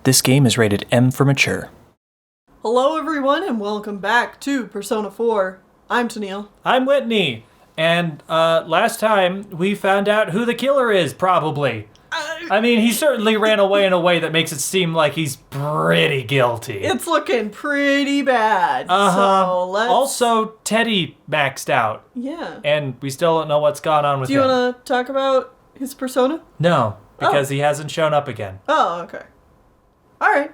This game is rated M for mature. Hello everyone and welcome back to Persona 4. I'm Tennille. I'm Whitney. And last time we found out who the killer is, probably. I mean, he certainly ran away in a way that makes it seem like he's pretty guilty. It's looking pretty bad. Uh-huh. So let's... Also, Teddie maxed out. Yeah. And we still don't know what's gone on with him. Do you want to talk about his persona? No, because he hasn't shown up again. Oh, okay. Alright.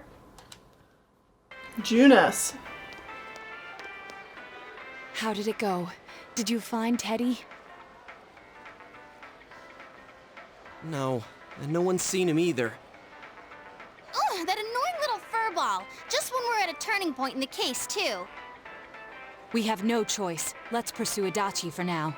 Junes. How did it go? Did you find Teddie? No, and no one's seen him either. Ugh, that annoying little furball. Just when we're at a turning point in the case, too. We have no choice. Let's pursue Adachi for now.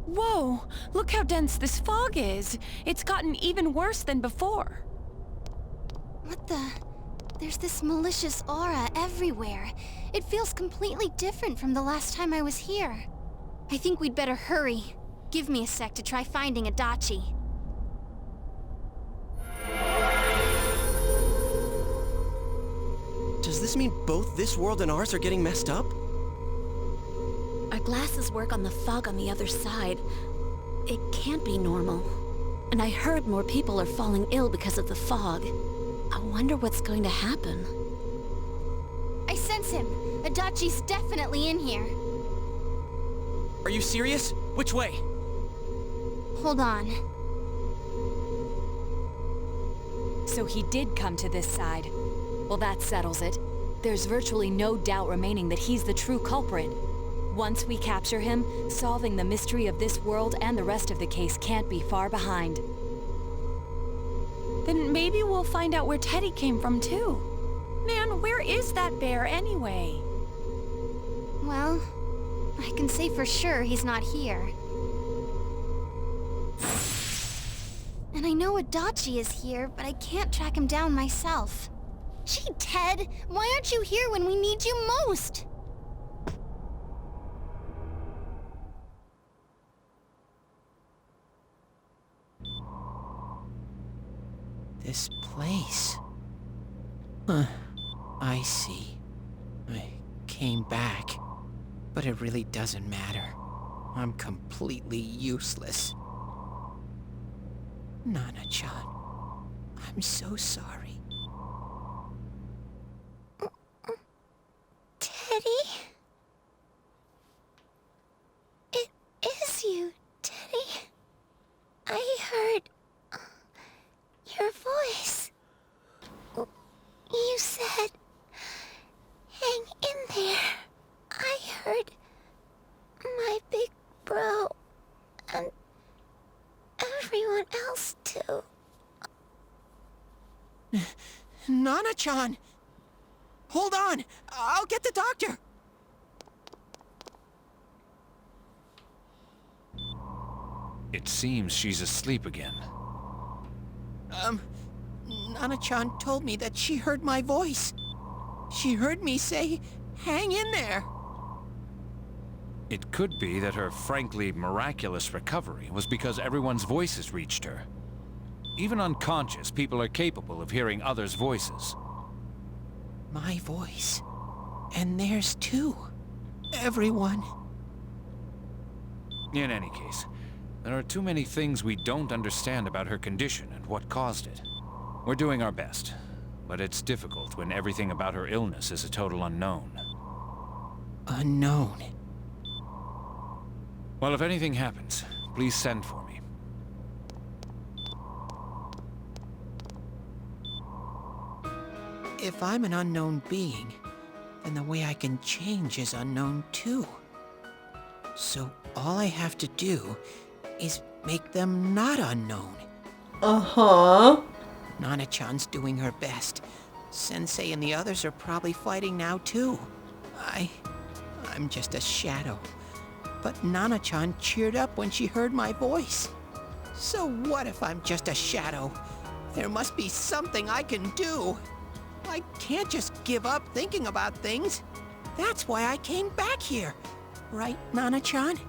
Whoa! Look how dense this fog is! It's gotten even worse than before. What the... There's this malicious aura everywhere. It feels completely different from the last time I was here. I think we'd better hurry. Give me a sec to try finding Adachi. Does this mean both this world and ours are getting messed up? Our glasses work on the fog on the other side. It can't be normal. And I heard more people are falling ill because of the fog. I wonder what's going to happen. I sense him. Adachi's definitely in here. Are you serious? Which way? Hold on. So he did come to this side. Well, that settles it. There's virtually no doubt remaining that he's the true culprit. Once we capture him, solving the mystery of this world and the rest of the case can't be far behind. Then maybe we'll find out where Teddie came from, too. Man, where is that bear anyway? Well, I can say for sure he's not here. And I know Adachi is here, but I can't track him down myself. Gee, Ted, why aren't you here when we need you most? This place. Huh. I see. I came back. But it really doesn't matter. I'm completely useless. Nana-chan, I'm so sorry. Teddie? It is you, Teddie. I heard... your voice. You said, hang in there. I heard my big bro and everyone else too. Nana-chan! Hold on! I'll get the doctor! It seems she's asleep again. Nana-chan told me that she heard my voice. She heard me say, hang in there. It could be that her frankly miraculous recovery was because everyone's voices reached her. Even unconscious, people are capable of hearing others' voices. My voice. And theirs too. Everyone. In any case, there are too many things we don't understand about her condition and what caused it. We're doing our best, but it's difficult when everything about her illness is a total unknown. Unknown. Well, if anything happens, please send for me. If I'm an unknown being, then the way I can change is unknown too. So all I have to do is make them not unknown. Uh-huh. Nana-chan's doing her best. Sensei and the others are probably fighting now too. I'm just a shadow. But Nana-chan cheered up when she heard my voice. So what if I'm just a shadow? There must be something I can do. I can't just give up thinking about things. That's why I came back here. Right, Nana-chan?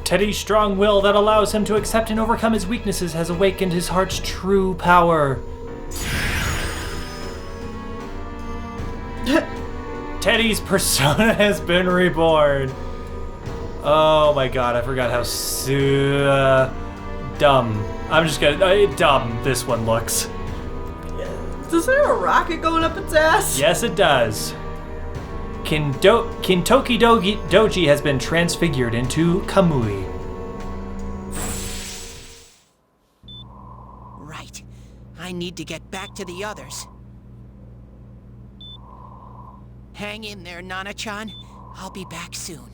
Teddie's strong will that allows him to accept and overcome his weaknesses has awakened his heart's true power. Teddie's persona has been reborn. Oh my god, I forgot how dumb. I'm just gonna... dumb this one looks. Does there a rocket going up its ass? Yes, it does. Kintoki Doji has been transfigured into Kamui. Right. I need to get back to the others. Hang in there, Nana-chan. I'll be back soon.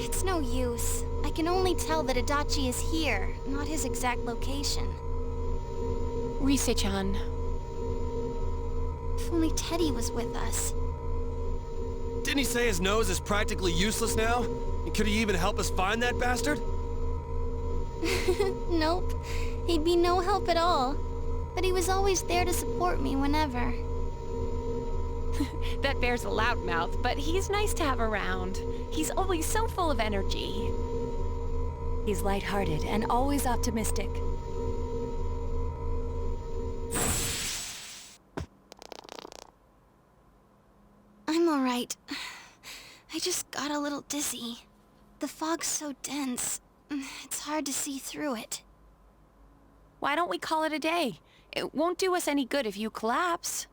It's no use. I can only tell that Adachi is here, not his exact location. Rise-chan. If only Teddie was with us. Didn't he say his nose is practically useless now? And could he even help us find that bastard? Nope. He'd be no help at all. But he was always there to support me whenever. That bear's a loudmouth, but he's nice to have around. He's always so full of energy. He's lighthearted and always optimistic. I'm alright. I just got a little dizzy. The fog's so dense, it's hard to see through it. Why don't we call it a day? It won't do us any good if you collapse.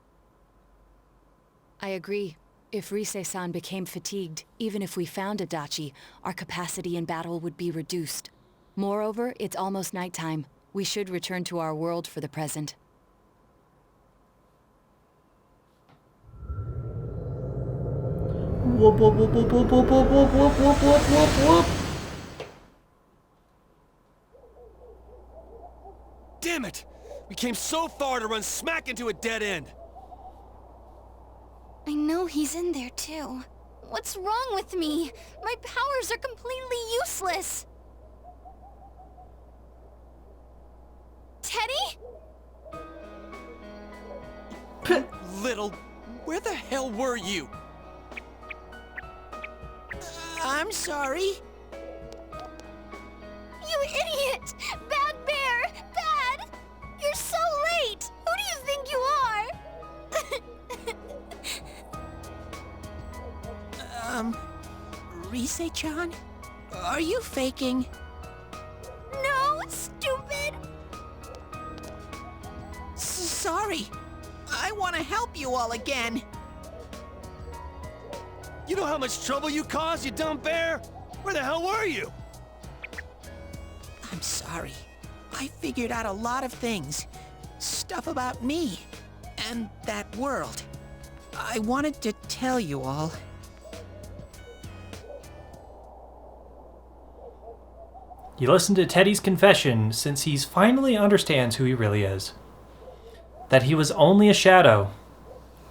I agree. If Rise-san became fatigued, even if we found Adachi, our capacity in battle would be reduced. Moreover, it's almost nighttime. We should return to our world for the present. Whoop, whoop, whoop, whoop, whoop, whoop, whoop, whoop, whoop, whoop, whoop, whoop, whoop. Damn it! We came so far to run smack into a dead end. I know he's in there too. What's wrong with me? My powers are completely useless. Teddie? Little, where the hell were you? I'm sorry. You idiot! Bad bear! Bad! You're so late! Who do you think you are? Rise-chan? Are you faking? No, stupid! Sorry. I want to help you all again. You know how much trouble you caused, you dumb bear? Where the hell were you? I'm sorry. I figured out a lot of things. Stuff about me. And that world. I wanted to tell you all. You listen to Teddie's confession since he finally understands who he really is. That he was only a shadow,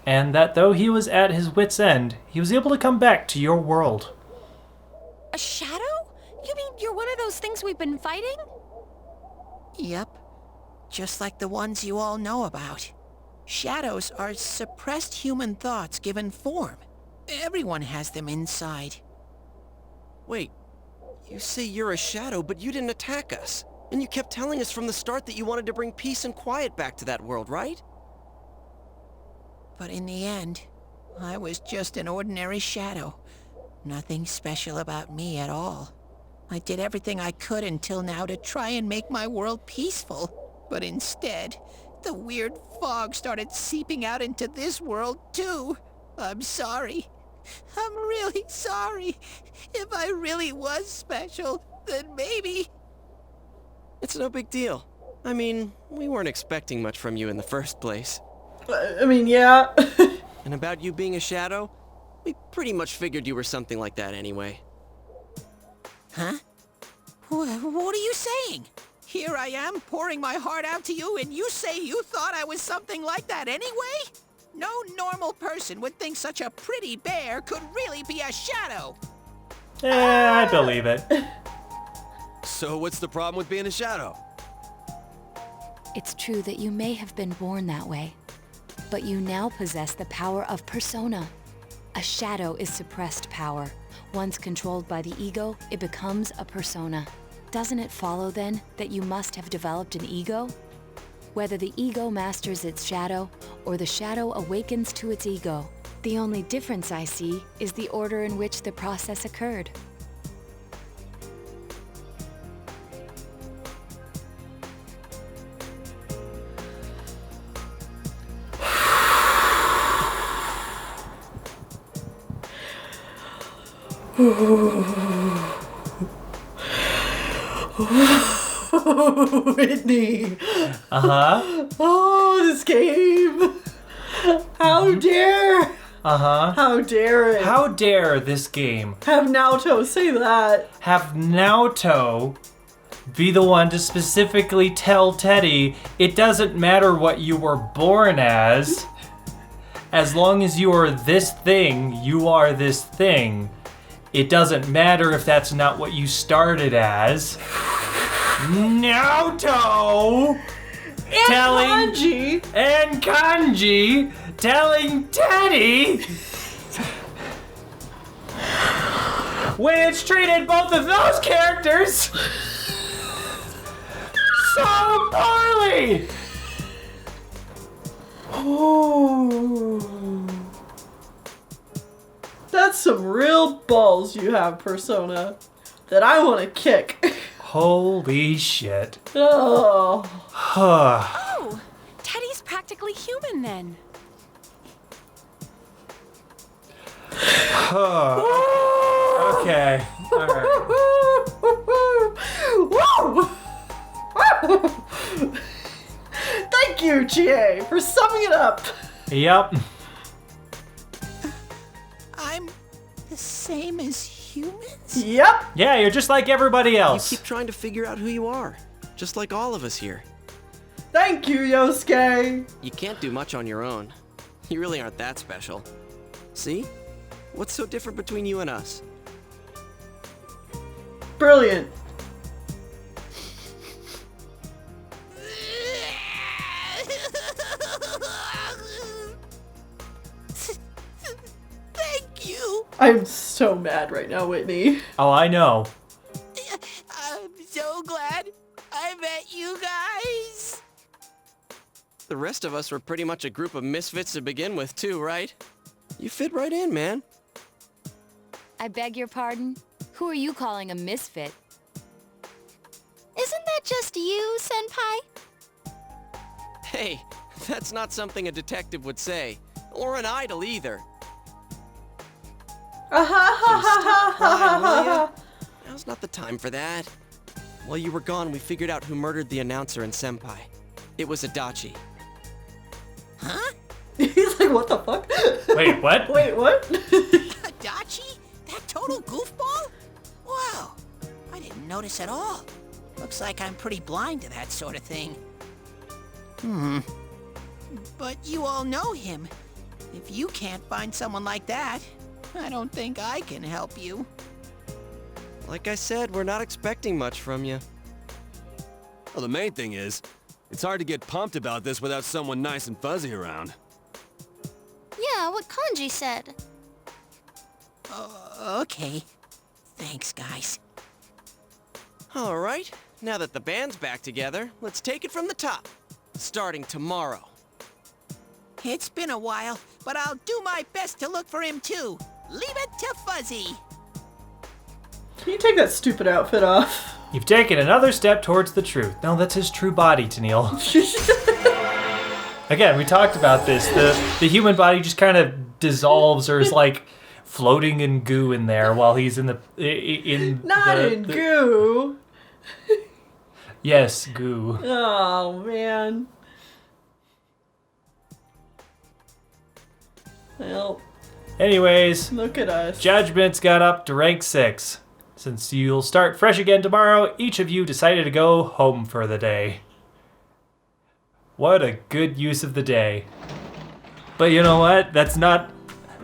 and that though he was at his wit's end, he was able to come back to your world. A shadow? You mean you're one of those things we've been fighting? Yep. Just like the ones you all know about. Shadows are suppressed human thoughts given form. Everyone has them inside. Wait, you say you're a shadow, but you didn't attack us. And you kept telling us from the start that you wanted to bring peace and quiet back to that world, right? But in the end, I was just an ordinary shadow. Nothing special about me at all. I did everything I could until now to try and make my world peaceful. But instead, the weird fog started seeping out into this world too. I'm sorry. I'm really sorry. If I really was special, then maybe... It's no big deal. I mean, we weren't expecting much from you in the first place. I mean, yeah. And about you being a shadow, we pretty much figured you were something like that anyway. Huh? What are you saying? Here I am, pouring my heart out to you, and you say you thought I was something like that anyway? No normal person would think such a pretty bear could really be a shadow. I believe it. So what's the problem with being a shadow? It's true that you may have been born that way, but you now possess the power of persona. A shadow is suppressed power. Once controlled by the ego, it becomes a persona. Doesn't it follow then that you must have developed an ego? Whether the ego masters its shadow or the shadow awakens to its ego, the only difference I see is the order in which the process occurred. Whitney. Uh-huh. Oh, this game. How dare. Uh-huh. How dare it. How dare this game Have Naoto say that. have Naoto be the one to specifically tell Teddie it doesn't matter what you were born as long as you are this thing, you are this thing. It doesn't matter if that's not what you started as. Naoto and Kanji telling Teddie when it's treated both of those characters so poorly. Oh. That's some real balls you have, Persona, that I want to kick. Holy shit. Oh. Oh, Teddie's practically human then. Okay. All right. Woo! Thank you, GA, for summing it up. Yep. I'm the same as humans? Yep. Yeah, you're just like everybody You else. keep trying to figure out who you are, just like all of us here. Thank you, Yosuke. You can't do much on your own. You really aren't that special. See? What's so different between you and us? Brilliant. Thank you. I'm so mad right now, Whitney. Oh, I know. I'm so glad I met you guys. The rest of us were pretty much a group of misfits to begin with, too, right? You fit right in, man. I beg your pardon? Who are you calling a misfit? Isn't that just you, Senpai? Hey, that's not something a detective would say. Or an idol, either. Stop crying, will ya? Now's not the time for that. While you were gone, we figured out who murdered the announcer and Senpai. It was Adachi. Huh? He's like, what the fuck? Wait, what? Wait, what? Adachi? That total goofball? Wow, I didn't notice at all. Looks like I'm pretty blind to that sort of thing. But you all know him. If you can't find someone like that, I don't think I can help you. Like I said, we're not expecting much from you. Well, the main thing is, it's hard to get pumped about this without someone nice and fuzzy around. Yeah, what Kanji said. Okay. Thanks, guys. All right, now that the band's back together, let's take it from the top. Starting tomorrow. It's been a while, but I'll do my best to look for him too. Leave it to Fuzzy. Can you take that stupid outfit off? You've taken another step towards the truth. No, that's his true body, Tennille. Again, we talked about this. The human body just kind of dissolves or is like floating in goo in there while he's in the goo. Yes, goo. Oh, man. Well, Anyways, look at us. Judgment's got up to rank 6. Since you'll start fresh again tomorrow, each of you decided to go home for the day. What a good use of the day. But you know what? That's not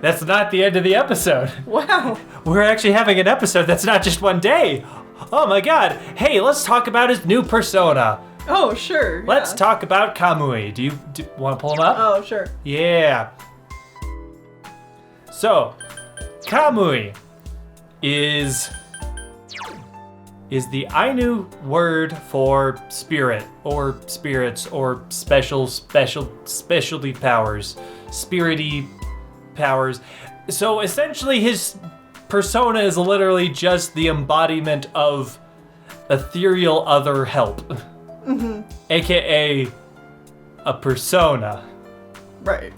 the end of the episode. Wow. We're actually having an episode that's not just one day. Oh my god. Hey, let's talk about his new persona. Oh, sure. Let's yeah. talk about Kamui. Do you want to pull him up? Oh, sure. Yeah. So, Kamui is the Ainu word for spirit or spirits or specialty powers, spirity powers. So essentially his persona is literally just the embodiment of ethereal other help. Mm-hmm. AKA a persona. Right.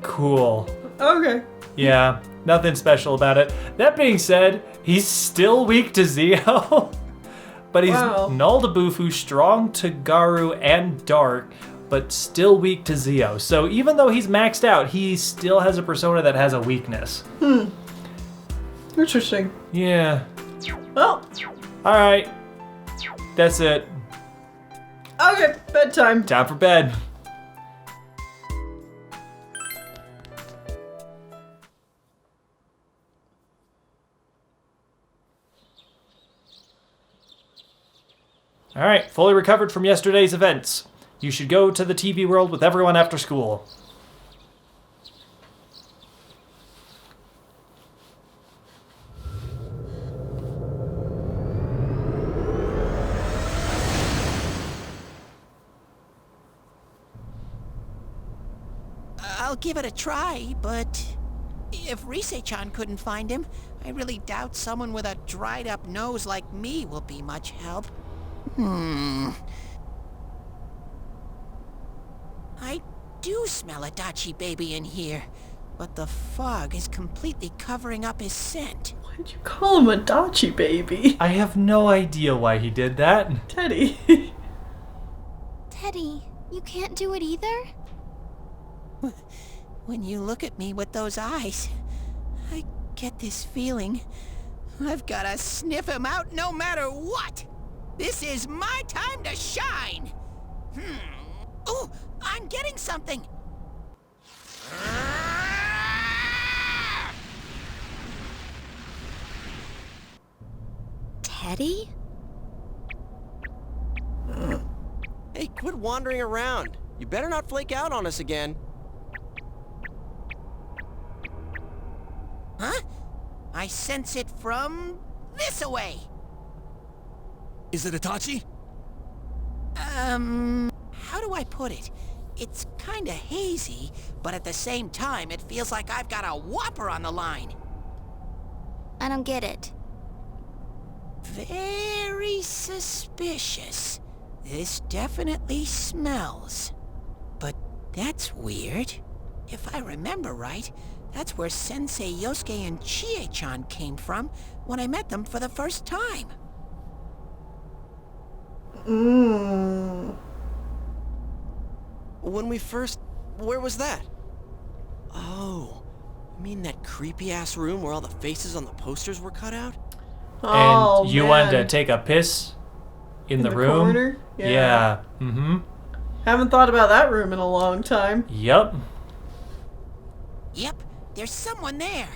Cool. Okay. Yeah, nothing special about it. That being said, he's still weak to Zio, but he's null to Bufu, strong to Garu and Dark, but still weak to Zio. So even though he's maxed out, he still has a persona that has a weakness. Interesting. Yeah. Well. Alright. That's it. Okay, bedtime. Time for bed. Alright, fully recovered from yesterday's events. You should go to the TV world with everyone after school. I'll give it a try, but if Rise-chan couldn't find him, I really doubt someone with a dried-up nose like me will be much help. I do smell Adachi baby in here, but the fog is completely covering up his scent. Why'd you call him Adachi baby? I have no idea why he did that. Teddie. Teddie, you can't do it either? When you look at me with those eyes, I get this feeling I've gotta sniff him out no matter what. This is my time to shine. Ooh, I'm getting something. Teddie? Hey, quit wandering around. You better not flake out on us again. Huh? I sense it from this away. Is it Adachi? How do I put it? It's kinda hazy, but at the same time, it feels like I've got a whopper on the line. I don't get it. Very suspicious. This definitely smells. But that's weird. If I remember right, that's where Sensei Yosuke and Chie-chan came from when I met them for the first time. When we first... Where was that? Oh, you mean that creepy-ass room where all the faces on the posters were cut out? Oh, and you man. wanted to take a piss in the room? Corner? Yeah. Mm-hmm. Haven't thought about that room in a long time. Yep. Yep, there's someone there.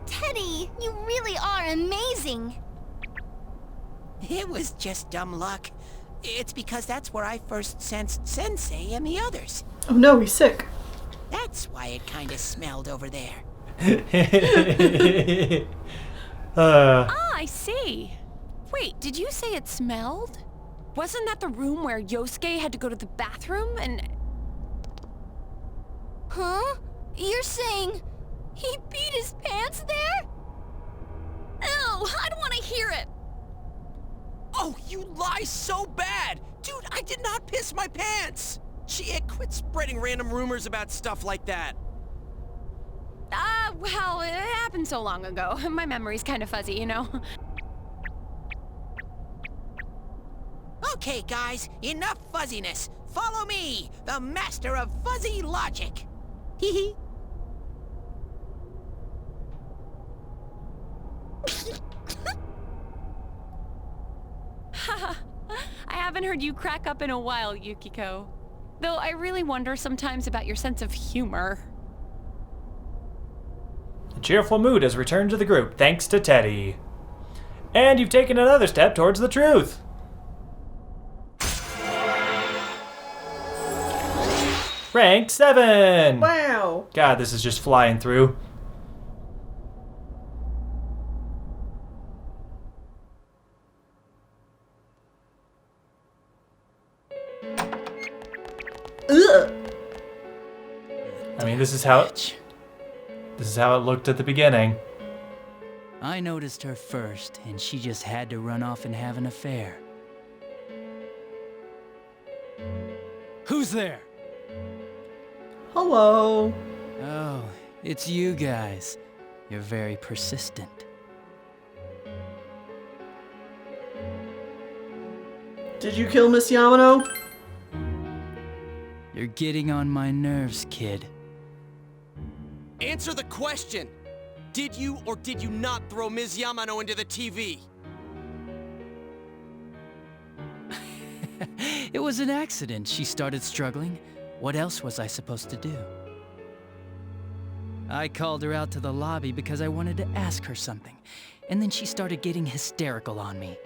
Teddie, you really are amazing. It was just dumb luck. It's because that's where I first sensed Sensei and the others. Oh no, he's sick. That's why it kinda smelled over there. Ah, I see. Wait, did you say it smelled? Wasn't that the room where Yosuke had to go to the bathroom and... Huh? You're saying he beat his pants there? Ew, I don't want to hear it. Oh, you lie so bad! Dude, I did not piss my pants! Chie, quit spreading random rumors about stuff like that. Well, it happened so long ago. My memory's kind of fuzzy, you know? Okay, guys, enough fuzziness. Follow me, the master of fuzzy logic. Hee hee. I haven't heard you crack up in a while, Yukiko. Though I really wonder sometimes about your sense of humor. A cheerful mood has returned to the group, thanks to Teddie. And you've taken another step towards the truth. Rank 7! Wow. God, this is just flying through. Ugh. I mean, this is how it looked at the beginning. I noticed her first, and she just had to run off and have an affair. Who's there? Hello. Oh, it's you guys. You're very persistent. Did you kill Miss Yamano? You're getting on my nerves, kid. Answer the question! Did you or did you not throw Ms. Yamano into the TV? It was an accident. She started struggling. What else was I supposed to do? I called her out to the lobby because I wanted to ask her something, and then she started getting hysterical on me.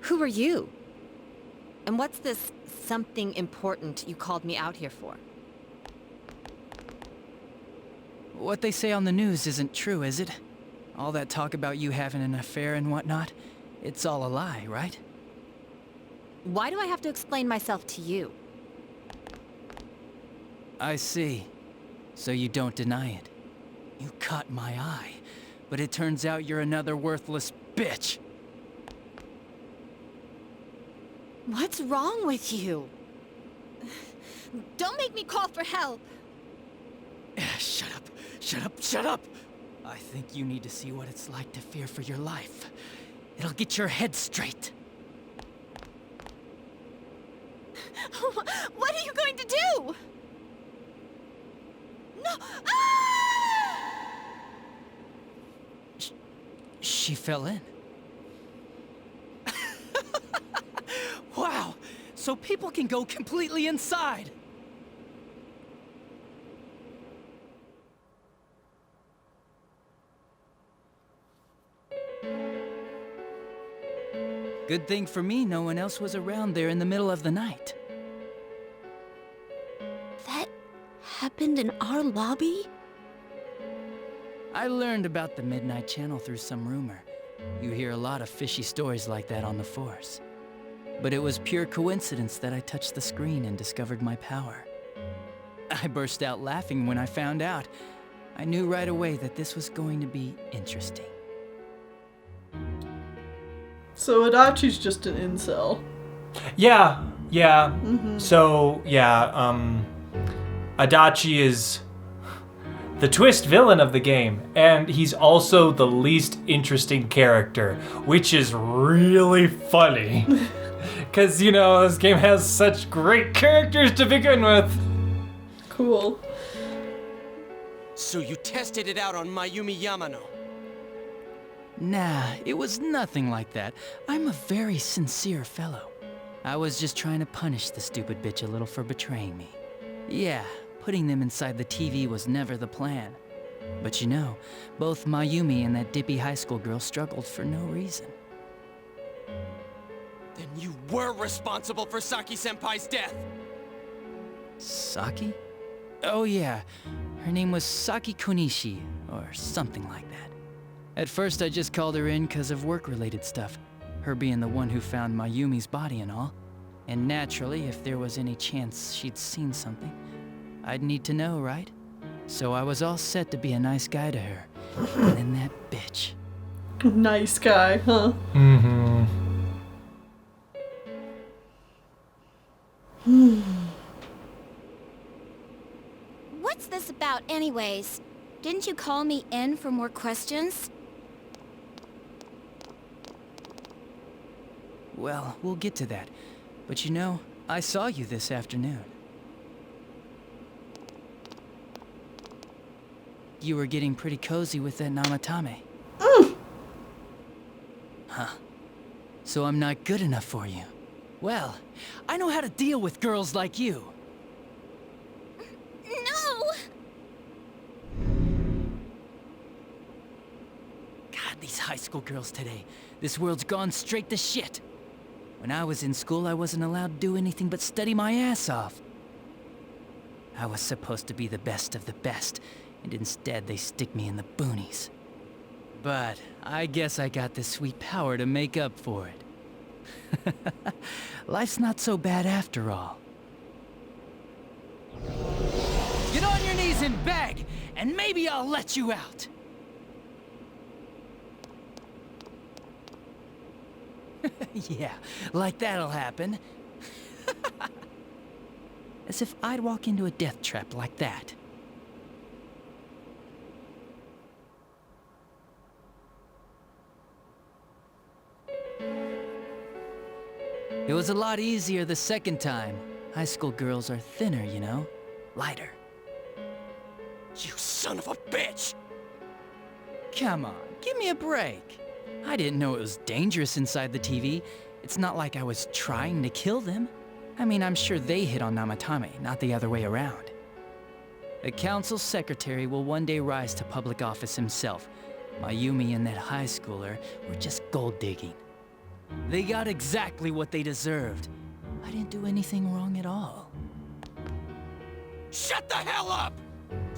Who are you? And what's this something important you called me out here for? What they say on the news isn't true, is it? All that talk about you having an affair and whatnot, it's all a lie, right? Why do I have to explain myself to you? I see. So you don't deny it. You caught my eye, but it turns out you're another worthless bitch. What's wrong with you? Don't make me call for help! Shut up! Shut up! Shut up! I think you need to see what it's like to fear for your life. It'll get your head straight. What are you going to do? No! Ah! She fell in. Wow! So people can go completely inside! Good thing for me, no one else was around there in the middle of the night. That happened in our lobby? I learned about the Midnight Channel through some rumor. You hear a lot of fishy stories like that on the Force. But it was pure coincidence that I touched the screen and discovered my power. I burst out laughing when I found out. I knew right away that this was going to be interesting. So Adachi's just an incel. Yeah. So, Adachi is the twist villain of the game, and he's also the least interesting character, which is really funny. Because, this game has such great characters to begin with. Cool. So you tested it out on Mayumi Yamano? Nah, it was nothing like that. I'm a very sincere fellow. I was just trying to punish the stupid bitch a little for betraying me. Yeah, putting them inside the TV was never the plan. But both Mayumi and that dippy high school girl struggled for no reason. Then you were responsible for Saki-senpai's death! Saki? Oh yeah, her name was Saki Konishi, or something like that. At first I just called her in because of work-related stuff, her being the one who found Mayumi's body and all. And naturally, if there was any chance she'd seen something, I'd need to know, right? So I was all set to be a nice guy to her. And then that bitch. Nice guy, huh? Mm-hmm. What's this about anyways? Didn't you call me in for more questions? Well, we'll get to that. But I saw you this afternoon. you were getting pretty cozy with that Namatame. Huh. So I'm not good enough for you. Well, I know how to deal with girls like you. No! God, these high school girls today. This world's gone straight to shit. When I was in school, I wasn't allowed to do anything but study my ass off. I was supposed to be the best of the best, and instead they stick me in the boonies. But I guess I got the sweet power to make up for it. Life's not so bad after all. Get on your knees and beg, and maybe I'll let you out. Yeah, like that'll happen. As if I'd walk into a death trap like that. It was a lot easier the second time. High school girls are thinner, you know? Lighter. You son of a bitch! Come on, give me a break. I didn't know it was dangerous inside the TV. It's not like I was trying to kill them. I mean, I'm sure they hit on Namatame, not the other way around. The council secretary will one day rise to public office himself. Mayumi and that high schooler were just gold digging. They got exactly what they deserved. I didn't do anything wrong at all. Shut the hell up!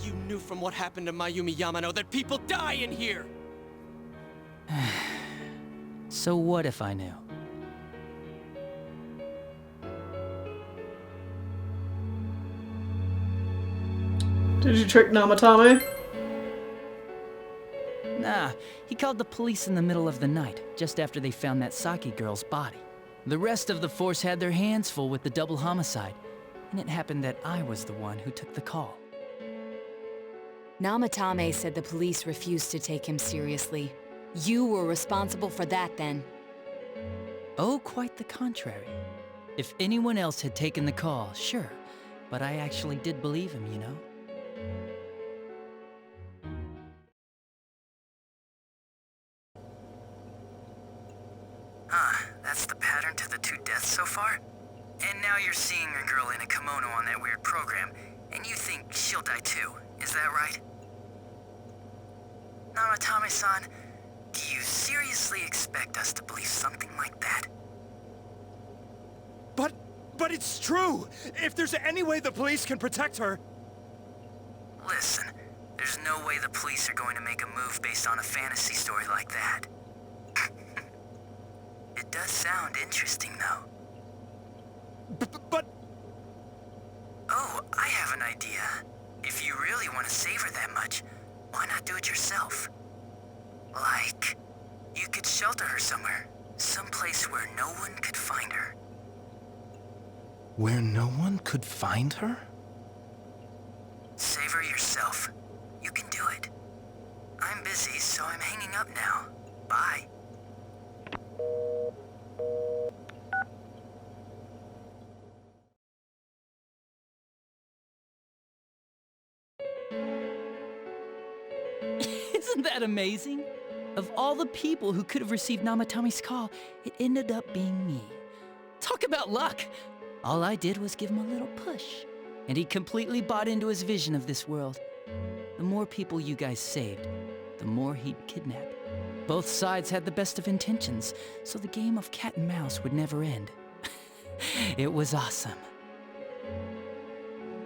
You knew from what happened to Mayumi Yamano that people die in here! So what if I knew? Did you trick Namatame? Nah, he called the police in the middle of the night, just after they found that Saki girl's body. The rest of the force had their hands full with the double homicide, and it happened that I was the one who took the call. Namatame said the police refused to take him seriously. You were responsible for that then. Oh, quite the contrary. If anyone else had taken the call, sure, but I actually did believe him, you know? That's the pattern to the 2 deaths so far? And now you're seeing a girl in a kimono on that weird program, and you think she'll die too, is that right? Namatame-san, do you seriously expect us to believe something like that? But it's true! If there's any way the police can protect her... Listen, there's no way the police are going to make a move based on a fantasy story like that. It does sound interesting, though. But... Oh, I have an idea. If you really want to save her that much, why not do it yourself? Like, you could shelter her somewhere. Someplace where no one could find her. Where no one could find her? Save her yourself. You can do it. I'm busy, so I'm hanging up now. Bye. Isn't that amazing? Of all the people who could have received Namatame's call, it ended up being me. Talk about luck! All I did was give him a little push, and he completely bought into his vision of this world. The more people you guys saved, the more he'd kidnap. Both sides had the best of intentions, so the game of cat and mouse would never end. It was awesome.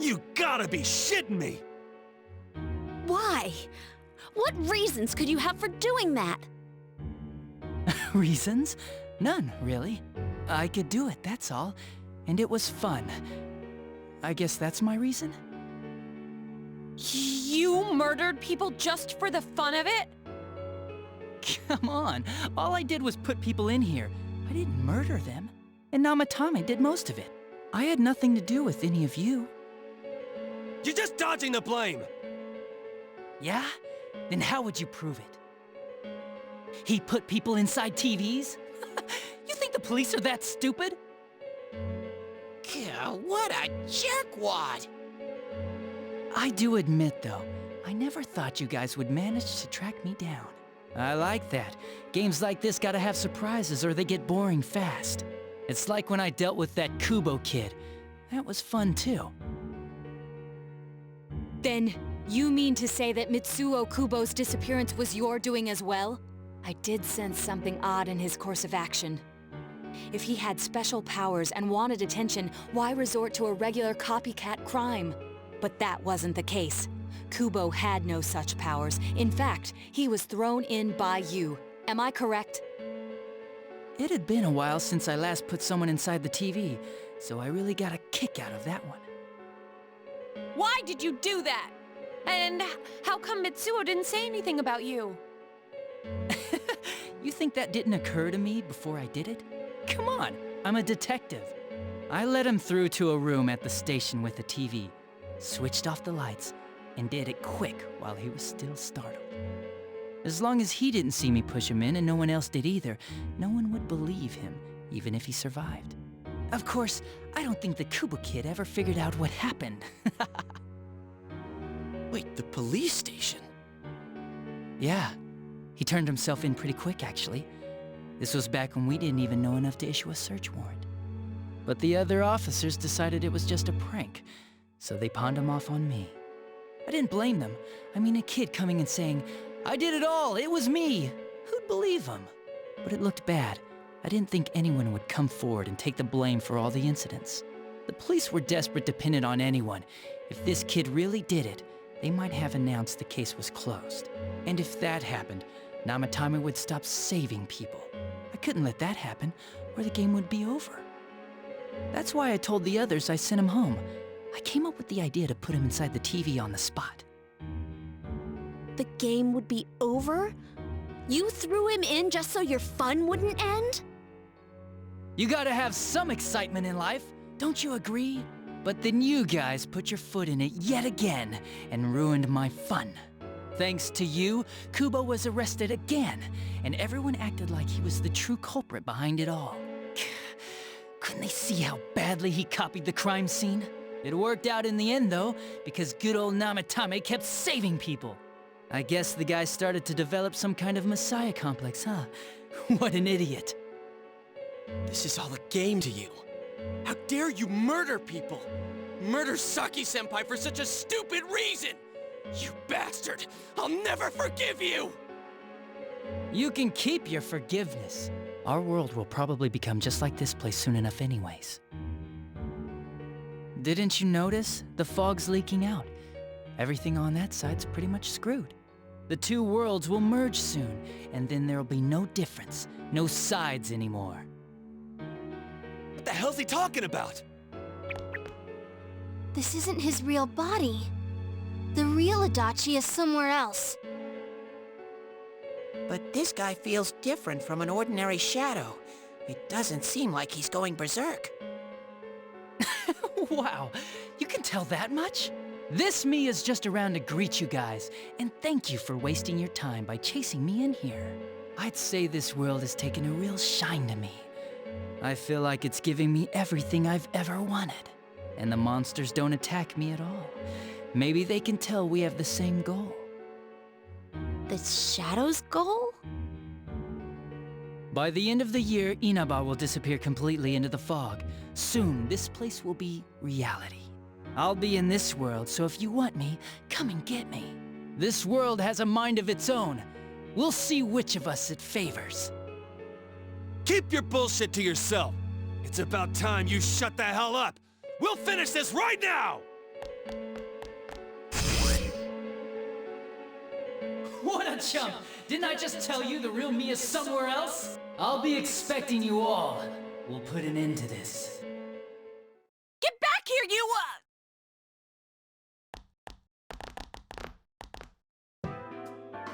You gotta be shitting me! Why? What reasons could you have for doing that? Reasons? None, really. I could do it, that's all. And it was fun. I guess that's my reason? You murdered people just for the fun of it? Come on, all I did was put people in here. I didn't murder them. And Namatame did most of it. I had nothing to do with any of you. You're just dodging the blame! Yeah? Then how would you prove it? He put people inside TVs? You think the police are that stupid? God, what a jerkwad! I do admit, though, I never thought you guys would manage to track me down. I like that. Games like this gotta have surprises or they get boring fast. It's like when I dealt with that Kubo kid. That was fun too. Then, you mean to say that Mitsuo Kubo's disappearance was your doing as well? I did sense something odd in his course of action. If he had special powers and wanted attention, why resort to a regular copycat crime? But that wasn't the case. Kubo had no such powers. In fact, he was thrown in by you. Am I correct? It had been a while since I last put someone inside the TV, so I really got a kick out of that one. Why did you do that? And how come Mitsuo didn't say anything about you? You think that didn't occur to me before I did it? Come on, I'm a detective. I let him through to a room at the station with the TV, switched off the lights, and did it quick while he was still startled. As long as he didn't see me push him in and no one else did either, no one would believe him, even if he survived. Of course, I don't think the Kubo kid ever figured out what happened. Wait, the police station? Yeah, he turned himself in pretty quick, actually. This was back when we didn't even know enough to issue a search warrant. But the other officers decided it was just a prank, so they pawned him off on me. I didn't blame them. I mean, a kid coming and saying, "I did it all, it was me." Who'd believe him? But it looked bad. I didn't think anyone would come forward and take the blame for all the incidents. The police were desperate to pin it on anyone. If this kid really did it, they might have announced the case was closed. And if that happened, Namatame would stop saving people. I couldn't let that happen, or the game would be over. That's why I told the others I sent him home. I came up with the idea to put him inside the TV on the spot. The game would be over? You threw him in just so your fun wouldn't end? You gotta have some excitement in life, don't you agree? But then you guys put your foot in it yet again and ruined my fun. Thanks to you, Kubo was arrested again, and everyone acted like he was the true culprit behind it all. Couldn't they see how badly he copied the crime scene? It worked out in the end, though, because good old Namatame kept saving people. I guess the guy started to develop some kind of messiah complex, huh? What an idiot. This is all a game to you. How dare you murder people? Murder Saki-senpai for such a stupid reason! You bastard! I'll never forgive you! You can keep your forgiveness. Our world will probably become just like this place soon enough anyways. Didn't you notice? The fog's leaking out. Everything on that side's pretty much screwed. The two worlds will merge soon, and then there'll be no difference, no sides anymore. What the hell's he talking about? This isn't his real body. The real Adachi is somewhere else. But this guy feels different from an ordinary shadow. It doesn't seem like he's going berserk. Wow, you can tell that much? This me is just around to greet you guys, and thank you for wasting your time by chasing me in here. I'd say this world has taken a real shine to me. I feel like it's giving me everything I've ever wanted. And the monsters don't attack me at all. Maybe they can tell we have the same goal. The Shadow's goal? By the end of the year, Inaba will disappear completely into the fog. Soon, this place will be reality. I'll be in this world, so if you want me, come and get me. This world has a mind of its own. We'll see which of us it favors. Keep your bullshit to yourself. It's about time you shut the hell up. We'll finish this right now! What a chump! Didn't I just tell you the real me is somewhere else? I'll be expecting you all. We'll put an end to this. Get back here, you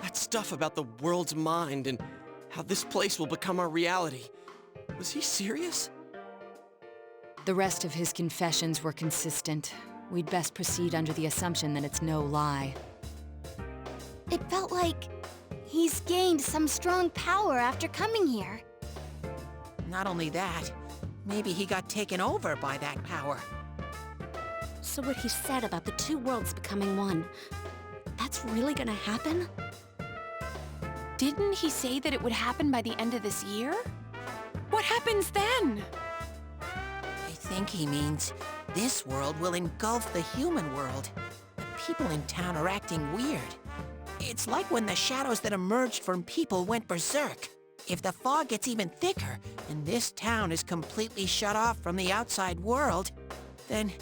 That stuff about the world's mind and how this place will become our reality. Was he serious? The rest of his confessions were consistent. We'd best proceed under the assumption that it's no lie. It felt like he's gained some strong power after coming here. Not only that, maybe he got taken over by that power. So what he said about the two worlds becoming one, that's That's really gonna happen? Didn't he say that it would happen by the end of this year? What happens then? I think he means this world will engulf the human world. The people in town are acting weird. It's like when the shadows that emerged from people went berserk. If the fog gets even thicker, and this town is completely shut off from the outside world, then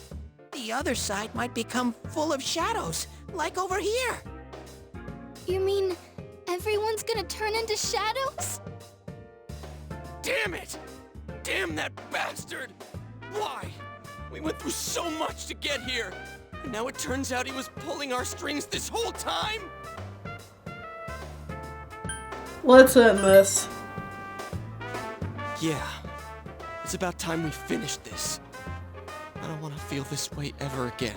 the other side might become full of shadows, like over here. You mean everyone's gonna turn into shadows? Damn it! Damn that bastard! Why? We went through so much to get here, and now it turns out he was pulling our strings this whole time? Let's end this. Yeah. It's about time we finished this. I don't want to feel this way ever again.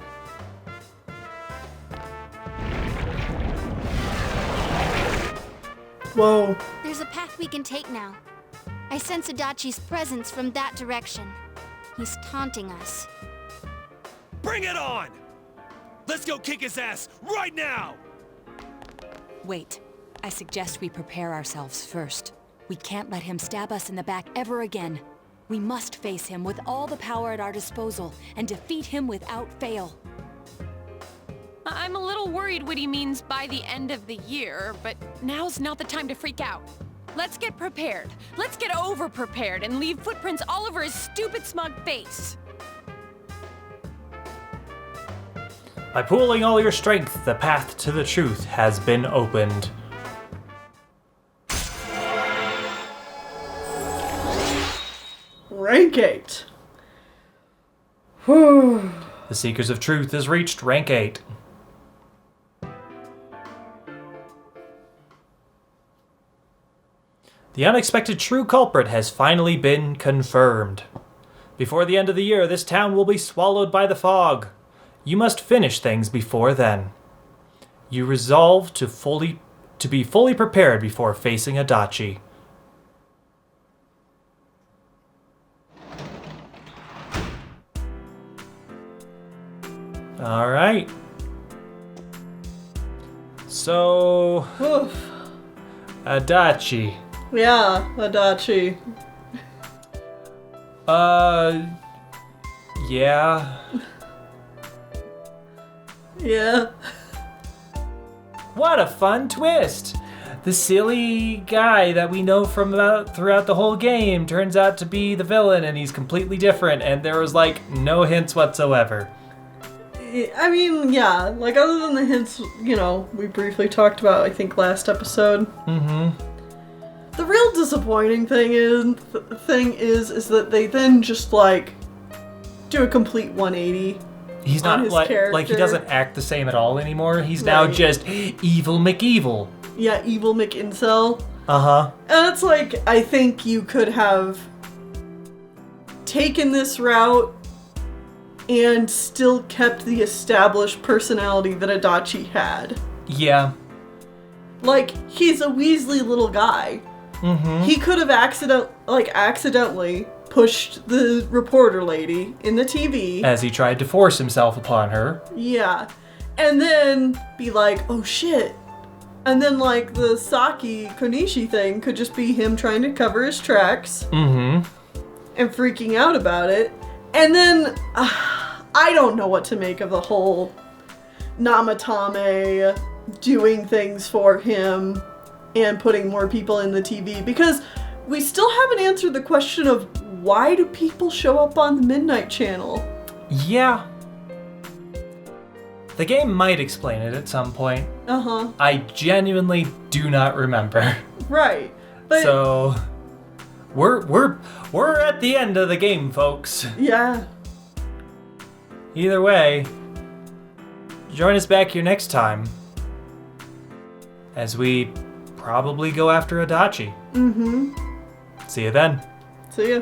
Whoa. There's a path we can take now. I sense Adachi's presence from that direction. He's taunting us. Bring it on! Let's go kick his ass right now! Wait. I suggest we prepare ourselves first. We can't let him stab us in the back ever again. We must face him with all the power at our disposal and defeat him without fail. I'm a little worried what he means by the end of the year, but now's not the time to freak out. Let's get prepared. Let's get over-prepared and leave footprints all over his stupid smug face. By pooling all your strength, the path to the truth has been opened. Rank 8. Whew. The Seekers of Truth has reached rank 8. The unexpected true culprit has finally been confirmed. Before the end of the year, this town will be swallowed by the fog. You must finish things before then. You resolve to be fully prepared before facing Adachi. All right. So, Oof. Adachi. Yeah, Adachi. Yeah. Yeah. What a fun twist! The silly guy that we know from throughout the whole game turns out to be the villain, and he's completely different, and there was like no hints whatsoever. I mean, yeah, like other than the hints, you know, we briefly talked about, I think, last episode. Mm-hmm. The real disappointing thing is that they then just like do a complete 180. He's not like he doesn't act the same at all anymore. He's now just evil McEvil. Yeah, evil McIncel. Uh-huh. And it's like, I think you could have taken this route and still kept the established personality that Adachi had. Yeah. Like, he's a Weasley little guy. Mm-hmm. He could have accidentally pushed the reporter lady in the TV. As he tried to force himself upon her. Yeah. And then be like, oh shit. And then like the Saki Konishi thing could just be him trying to cover his tracks. Mm-hmm. And freaking out about it. And then, I don't know what to make of the whole Namatame doing things for him and putting more people in the TV, because we still haven't answered the question of why do people show up on the Midnight Channel? Yeah. The game might explain it at some point. Uh-huh. I genuinely do not remember. Right. But so we're at the end of the game, folks. Yeah. Either way, join us back here next time as we probably go after Adachi. Mm-hmm. See you then. See ya.